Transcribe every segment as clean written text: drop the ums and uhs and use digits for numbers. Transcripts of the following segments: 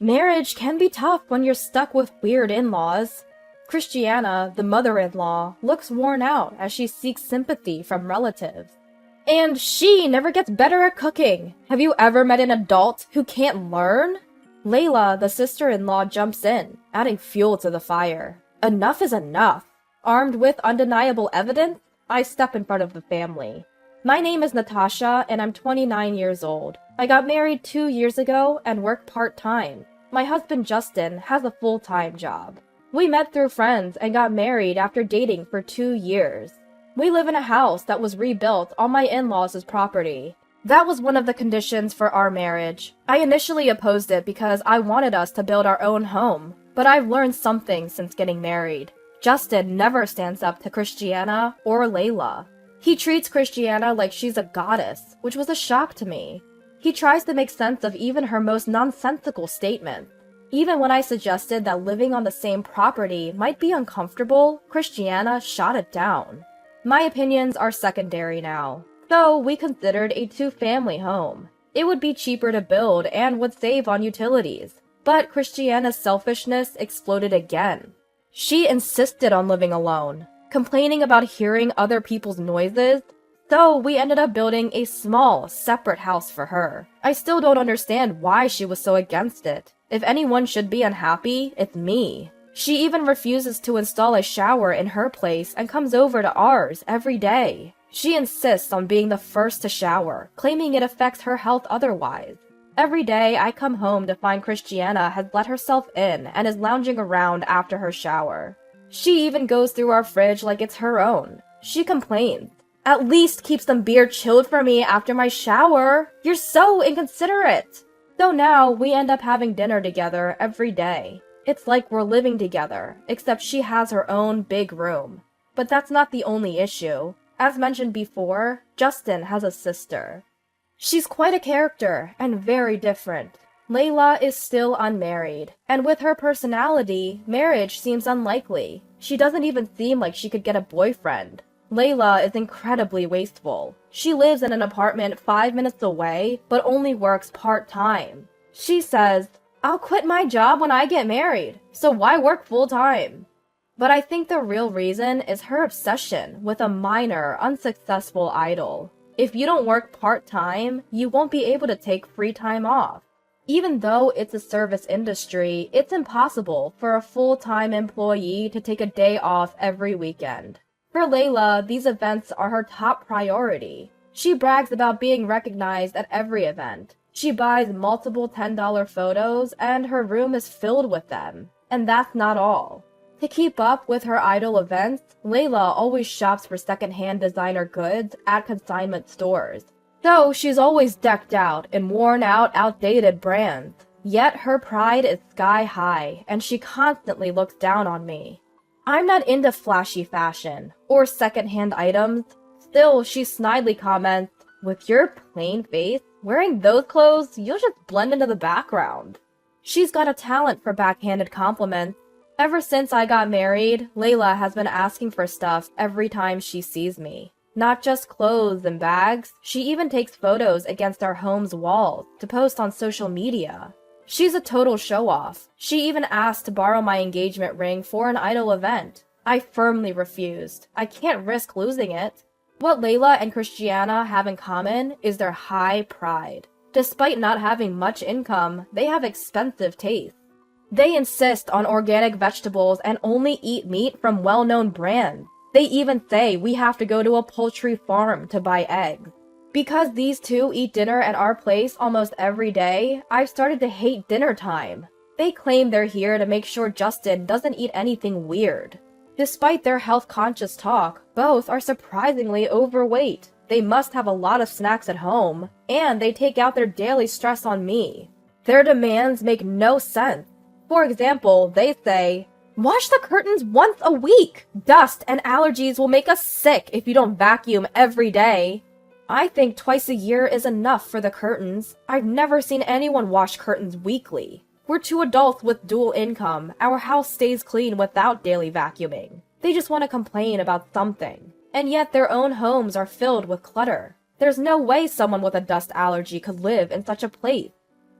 Marriage can be tough when you're stuck with weird in-laws. Christiana, the mother-in-law, looks worn out as she seeks sympathy from relatives. And she never gets better at cooking. Have you ever met an adult who can't learn? Layla, the sister-in-law, jumps in, adding fuel to the fire. Enough is enough. Armed with undeniable evidence, I step in front of the family. My name is Natasha, and I'm 29 years old. I got married 2 years ago and work part-time. My husband Justin has a full-time job. We met through friends and got married after dating for 2 years. We live in a house that was rebuilt on my in-laws' property. That was one of the conditions for our marriage. I initially opposed it because I wanted us to build our own home, but I've learned something since getting married. Justin never stands up to Christiana or Layla. He treats Christiana like she's a goddess, which was a shock to me. He tries to make sense of even her most nonsensical statements. Even when I suggested that living on the same property might be uncomfortable, Christiana shot it down. My opinions are secondary now, though we considered a two-family home. It would be cheaper to build and would save on utilities, but Christiana's selfishness exploded again. She insisted on living alone, complaining about hearing other people's noises, so we ended up building a small, separate house for her. I still don't understand why she was so against it. If anyone should be unhappy, it's me. She even refuses to install a shower in her place and comes over to ours every day. She insists on being the first to shower, claiming it affects her health otherwise. Every day I come home to find Christiana has let herself in and is lounging around after her shower. She even goes through our fridge like it's her own. She complains. At least keep some beer chilled for me after my shower. You're so inconsiderate. So now we end up having dinner together every day. It's like we're living together, except she has her own big room. But that's not the only issue. As mentioned before, Justin has a sister. She's quite a character and very different. Layla is still unmarried, and with her personality, marriage seems unlikely. She doesn't even seem like she could get a boyfriend. Layla is incredibly wasteful. She lives in an apartment 5 minutes away, but only works part-time. She says, "I'll quit my job when I get married, so why work full-time?" But I think the real reason is her obsession with a minor, unsuccessful idol. If you don't work part-time, you won't be able to take free time off. Even though it's a service industry, it's impossible for a full-time employee to take a day off every weekend. For Layla, these events are her top priority. She brags about being recognized at every event. She buys multiple $10 photos, and her room is filled with them. And that's not all. To keep up with her idol events, Layla always shops for secondhand designer goods at consignment stores. So she's always decked out in worn-out, outdated brands. Yet her pride is sky high, and she constantly looks down on me. I'm not into flashy fashion or secondhand items. Still, she snidely comments, "With your plain face, wearing those clothes, you'll just blend into the background." She's got a talent for backhanded compliments. Ever since I got married, Layla has been asking for stuff every time she sees me. Not just clothes and bags, she even takes photos against our home's walls to post on social media. She's a total show-off. She even asked to borrow my engagement ring for an idol event. I firmly refused. I can't risk losing it. What Layla and Christiana have in common is their high pride. Despite not having much income, they have expensive taste. They insist on organic vegetables and only eat meat from well-known brands. They even say we have to go to a poultry farm to buy eggs. Because these two eat dinner at our place almost every day, I've started to hate dinner time. They claim they're here to make sure Justin doesn't eat anything weird. Despite their health-conscious talk, both are surprisingly overweight. They must have a lot of snacks at home, and they take out their daily stress on me. Their demands make no sense. For example, they say, "Wash the curtains once a week! Dust and allergies will make us sick if you don't vacuum every day." I think twice a year is enough for the curtains. I've never seen anyone wash curtains weekly. We're two adults with dual income. Our house stays clean without daily vacuuming. They just want to complain about something. And yet their own homes are filled with clutter. There's no way someone with a dust allergy could live in such a place.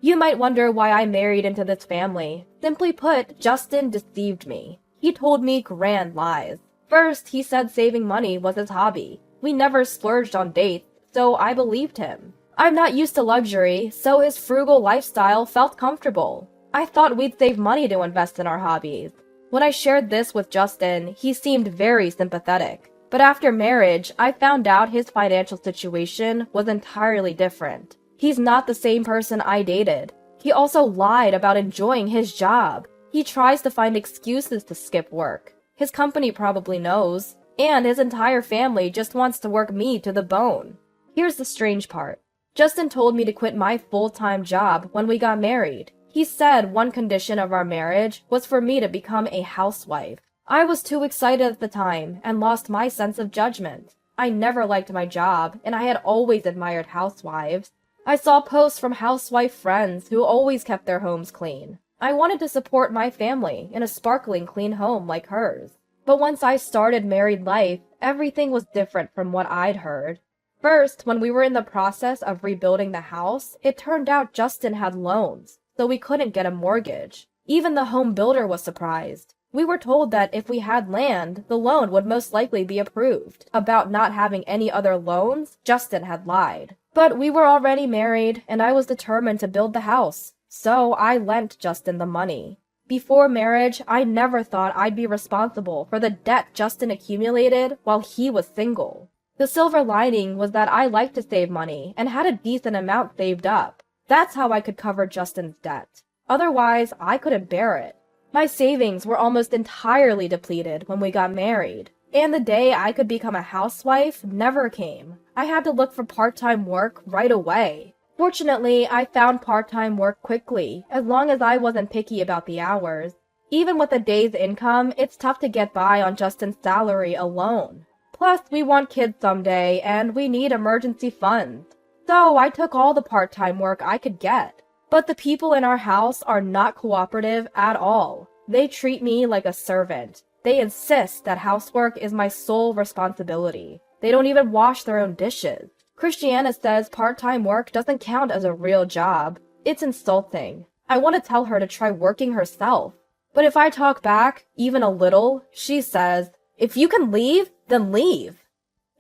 You might wonder why I married into this family. Simply put, Justin deceived me. He told me grand lies. First, he said saving money was his hobby. We never splurged on dates, so I believed him. I'm not used to luxury, so his frugal lifestyle felt comfortable. I thought we'd save money to invest in our hobbies. When I shared this with Justin, he seemed very sympathetic. But after marriage, I found out his financial situation was entirely different. He's not the same person I dated. He also lied about enjoying his job. He tries to find excuses to skip work. His company probably knows. And his entire family just wants to work me to the bone. Here's the strange part. Justin told me to quit my full-time job when we got married. He said one condition of our marriage was for me to become a housewife. I was too excited at the time and lost my sense of judgment. I never liked my job, and I had always admired housewives. I saw posts from housewife friends who always kept their homes clean. I wanted to support my family in a sparkling clean home like hers. But once I started married life, everything was different from what I'd heard. First, when we were in the process of rebuilding the house, it turned out Justin had loans, so we couldn't get a mortgage. Even the home builder was surprised. We were told that if we had land, the loan would most likely be approved. About not having any other loans, Justin had lied. But we were already married, and I was determined to build the house. So I lent Justin the money. Before marriage, I never thought I'd be responsible for the debt Justin accumulated while he was single. The silver lining was that I liked to save money and had a decent amount saved up. That's how I could cover Justin's debt. Otherwise, I couldn't bear it. My savings were almost entirely depleted when we got married, and the day I could become a housewife never came. I had to look for part-time work right away. Fortunately, I found part-time work quickly, as long as I wasn't picky about the hours. Even with a day's income, it's tough to get by on Justin's salary alone. Plus, we want kids someday, and we need emergency funds. So I took all the part-time work I could get. But the people in our house are not cooperative at all. They treat me like a servant. They insist that housework is my sole responsibility. They don't even wash their own dishes. Christiana says part-time work doesn't count as a real job. It's insulting. I want to tell her to try working herself. But if I talk back, even a little, she says, "If you can leave, then leave."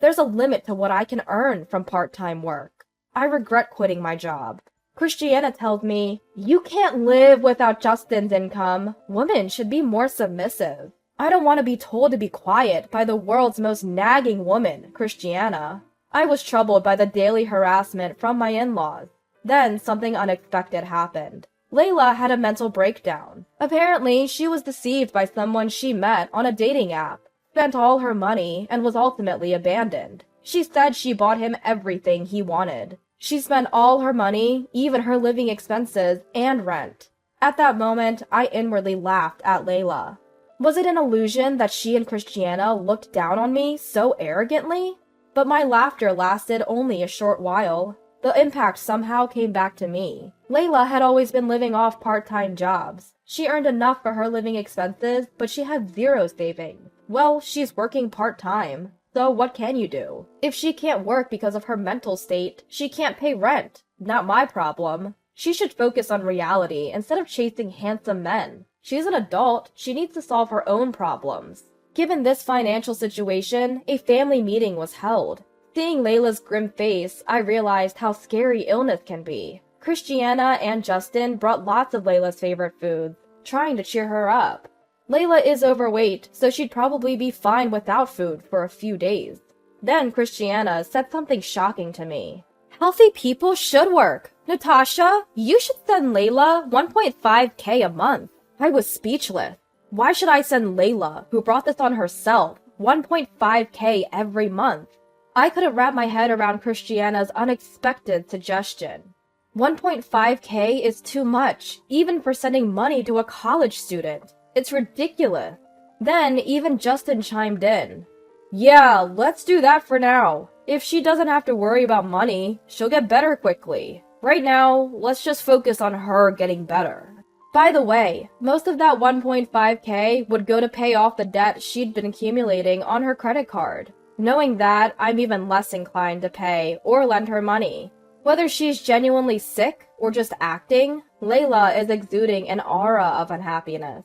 There's a limit to what I can earn from part-time work. I regret quitting my job. Christiana tells me, "You can't live without Justin's income. Women should be more submissive." I don't want to be told to be quiet by the world's most nagging woman, Christiana. I was troubled by the daily harassment from my in-laws. Then something unexpected happened. Layla had a mental breakdown. Apparently, she was deceived by someone she met on a dating app, spent all her money, and was ultimately abandoned. She said she bought him everything he wanted. She spent all her money, even her living expenses, and rent. At that moment, I inwardly laughed at Layla. Was it an illusion that she and Christiana looked down on me so arrogantly? But my laughter lasted only a short while. The impact somehow came back to me. Layla had always been living off part-time jobs. She earned enough for her living expenses, but she had zero savings. Well, she's working part-time. So what can you do? If she can't work because of her mental state, she can't pay rent. Not my problem. She should focus on reality instead of chasing handsome men. She's an adult. She needs to solve her own problems. Given this financial situation, a family meeting was held. Seeing Layla's grim face, I realized how scary illness can be. Christiana and Justin brought lots of Layla's favorite foods, trying to cheer her up. Layla is overweight, so she'd probably be fine without food for a few days. Then Christiana said something shocking to me. "Healthy people should work. Natasha, you should send Layla 1.5K a month." I was speechless. Why should I send Layla, who brought this on herself, 1.5K every month? I couldn't wrap my head around Christiana's unexpected suggestion. 1.5K is too much, even for sending money to a college student. It's ridiculous. Then even Justin chimed in. "Yeah, let's do that for now. If she doesn't have to worry about money, she'll get better quickly. Right now, let's just focus on her getting better." By the way, most of that 1.5K would go to pay off the debt she'd been accumulating on her credit card. Knowing that, I'm even less inclined to pay or lend her money. Whether she's genuinely sick or just acting, Layla is exuding an aura of unhappiness.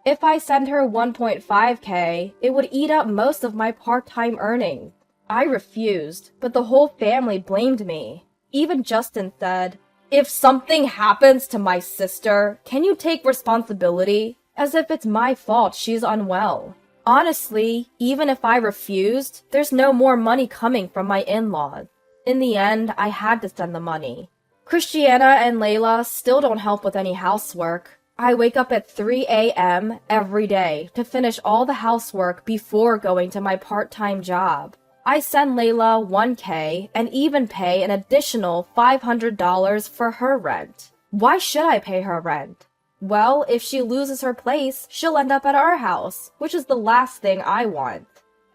If I send her 1.5K, it would eat up most of my part-time earnings. I refused, but the whole family blamed me. Even Justin said, "If something happens to my sister, can you take responsibility?" As if it's my fault she's unwell. Honestly, even if I refused, there's no more money coming from my in-laws. In the end, I had to send the money. Christiana and Layla still don't help with any housework. I wake up at 3 a.m. every day to finish all the housework before going to my part-time job. I send Layla 1K and even pay an additional $500 for her rent. Why should I pay her rent? Well, if she loses her place, she'll end up at our house, which is the last thing I want.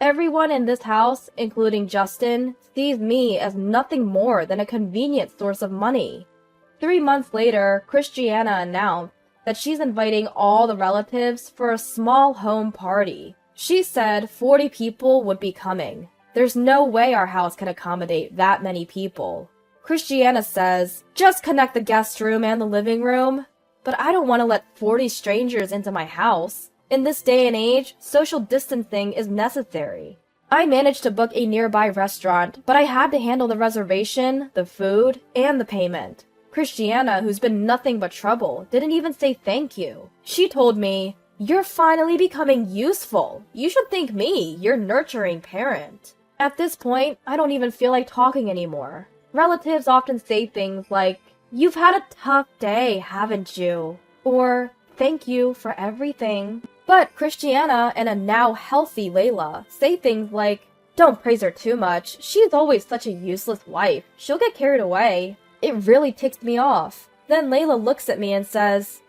Everyone in this house, including Justin, sees me as nothing more than a convenient source of money. 3 months later, Christiana announced that she's inviting all the relatives for a small home party. She said 40 people would be coming. There's no way our house can accommodate that many people. Christiana says, "Just connect the guest room and the living room." But I don't want to let 40 strangers into my house. In this day and age, social distancing is necessary. I managed to book a nearby restaurant, but I had to handle the reservation, the food, and the payment. Christiana, who's been nothing but trouble, didn't even say thank you. She told me, "You're finally becoming useful. You should thank me, your nurturing parent." At this point, I don't even feel like talking anymore. Relatives often say things like, "You've had a tough day, haven't you?" Or, "Thank you for everything." But Christiana and a now healthy Layla say things like, "Don't praise her too much. She's always such a useless wife. She'll get carried away." It really ticks me off. Then Layla looks at me and says,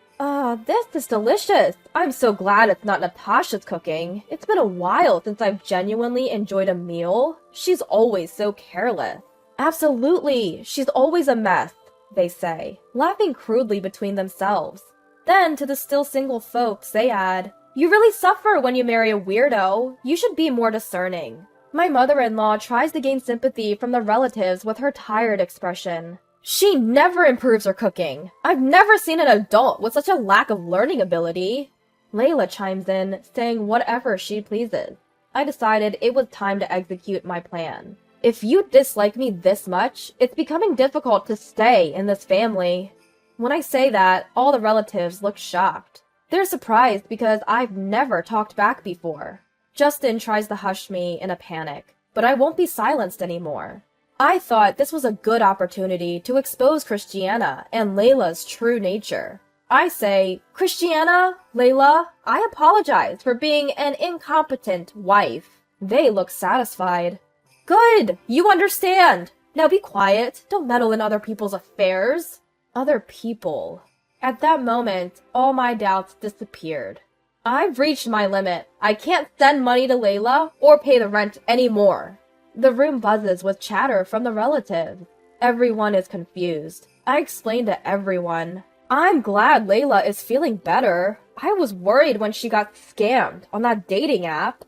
"This is delicious. I'm so glad it's not Natasha's cooking. It's been a while since I've genuinely enjoyed a meal. She's always so careless." "Absolutely. She's always a mess," they say, laughing crudely between themselves. Then, to the still single folks, they add, "You really suffer when you marry a weirdo. You should be more discerning." My mother-in-law tries to gain sympathy from the relatives with her tired expression. "She never improves her cooking. I've never seen an adult with such a lack of learning ability." Layla chimes in, saying whatever she pleases. I decided it was time to execute my plan. If you dislike me this much, it's becoming difficult to stay in this family. When I say that, all the relatives look shocked. They're surprised because I've never talked back before. Justin tries to hush me in a panic, but I won't be silenced anymore. I thought this was a good opportunity to expose Christiana and Layla's true nature. I say, "Christiana, Layla, I apologize for being an incompetent wife." They look satisfied. "Good! You understand! Now be quiet. Don't meddle in other people's affairs." Other people. At that moment, all my doubts disappeared. I've reached my limit. I can't send money to Layla or pay the rent anymore. The room buzzes with chatter from the relatives. Everyone is confused. I explained to everyone. I'm glad Layla is feeling better. I was worried when she got scammed on that dating app.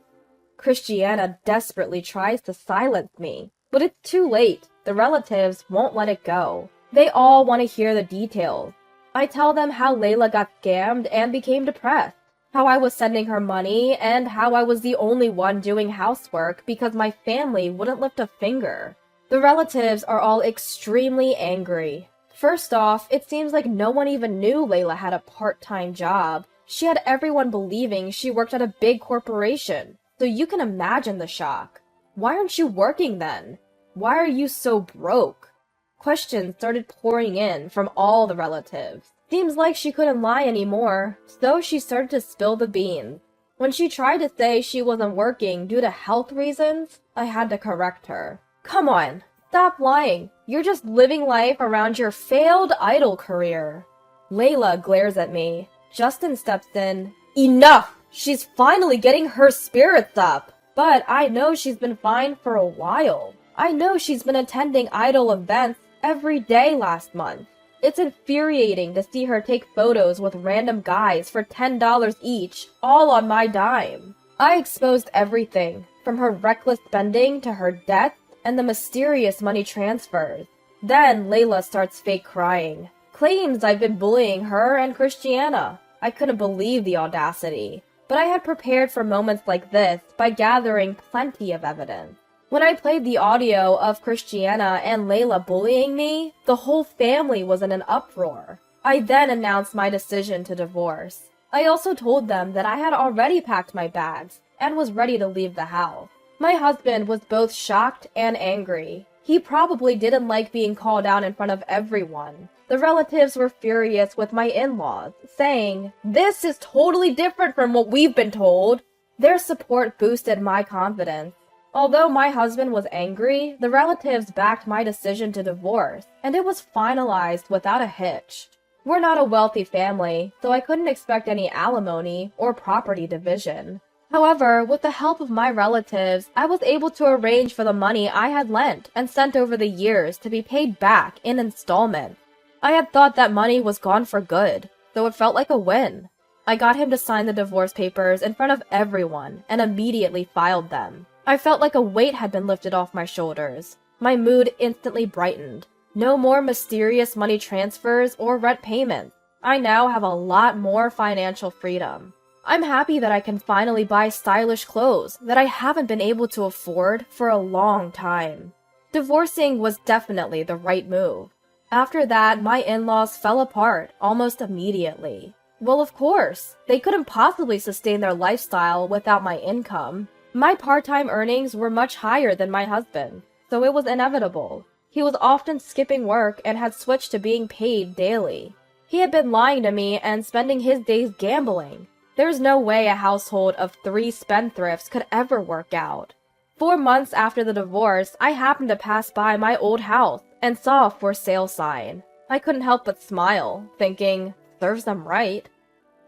Christiana desperately tries to silence me, but it's too late. The relatives won't let it go. They all want to hear the details. I tell them how Layla got scammed and became depressed, how I was sending her money, and how I was the only one doing housework because my family wouldn't lift a finger. The relatives are all extremely angry. First off, it seems like no one even knew Layla had a part-time job. She had everyone believing she worked at a big corporation, so you can imagine the shock. Why aren't you working then? Why are you so broke? Questions started pouring in from all the relatives. Seems like she couldn't lie anymore, so she started to spill the beans. When she tried to say she wasn't working due to health reasons, I had to correct her. Come on, stop lying. You're just living life around your failed idol career. Layla glares at me. Justin steps in. Enough! She's finally getting her spirits up. But I know she's been fine for a while. I know she's been attending idol events every day last month. It's infuriating to see her take photos with random guys for $10 each, all on my dime. I exposed everything, from her reckless spending to her debts and the mysterious money transfers. Then Layla starts fake crying, claims I've been bullying her and Christiana. I couldn't believe the audacity, but I had prepared for moments like this by gathering plenty of evidence. When I played the audio of Christiana and Layla bullying me, the whole family was in an uproar. I then announced my decision to divorce. I also told them that I had already packed my bags and was ready to leave the house. My husband was both shocked and angry. He probably didn't like being called out in front of everyone. The relatives were furious with my in-laws, saying, "This is totally different from what we've been told." Their support boosted my confidence. Although my husband was angry, the relatives backed my decision to divorce, and it was finalized without a hitch. We're not a wealthy family, so I couldn't expect any alimony or property division. However, with the help of my relatives, I was able to arrange for the money I had lent and sent over the years to be paid back in installments. I had thought that money was gone for good, so it felt like a win. I got him to sign the divorce papers in front of everyone and immediately filed them. I felt like a weight had been lifted off my shoulders. My mood instantly brightened. No more mysterious money transfers or rent payments. I now have a lot more financial freedom. I'm happy that I can finally buy stylish clothes that I haven't been able to afford for a long time. Divorcing was definitely the right move. After that, my in-laws fell apart almost immediately. Well, of course, they couldn't possibly sustain their lifestyle without my income. My part-time earnings were much higher than my husband, so it was inevitable. He was often skipping work and had switched to being paid daily. He had been lying to me and spending his days gambling. There's no way a household of 3 spendthrifts could ever work out. 4 months after the divorce, I happened to pass by my old house and saw a for sale sign. I couldn't help but smile, thinking, serves them right.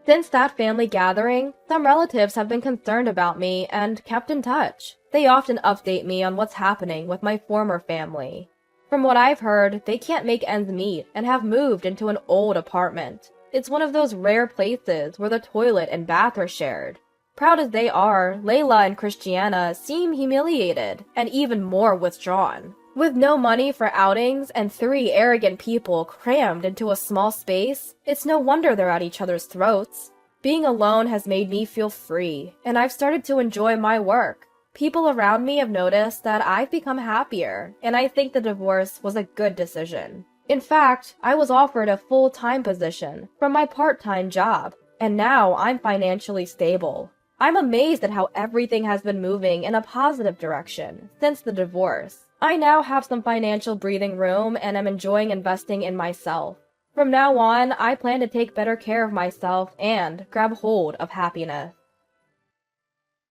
Since that family gathering, some relatives have been concerned about me and kept in touch. They often update me on what's happening with my former family. From what I've heard, they can't make ends meet and have moved into an old apartment. It's one of those rare places where the toilet and bath are shared. Proud as they are, Layla and Christiana seem humiliated and even more withdrawn. With no money for outings and 3 arrogant people crammed into a small space, it's no wonder they're at each other's throats. Being alone has made me feel free, and I've started to enjoy my work. People around me have noticed that I've become happier, and I think the divorce was a good decision. In fact, I was offered a full-time position from my part-time job, and now I'm financially stable. I'm amazed at how everything has been moving in a positive direction since the divorce. I now have some financial breathing room and am enjoying investing in myself. From now on, I plan to take better care of myself and grab hold of happiness.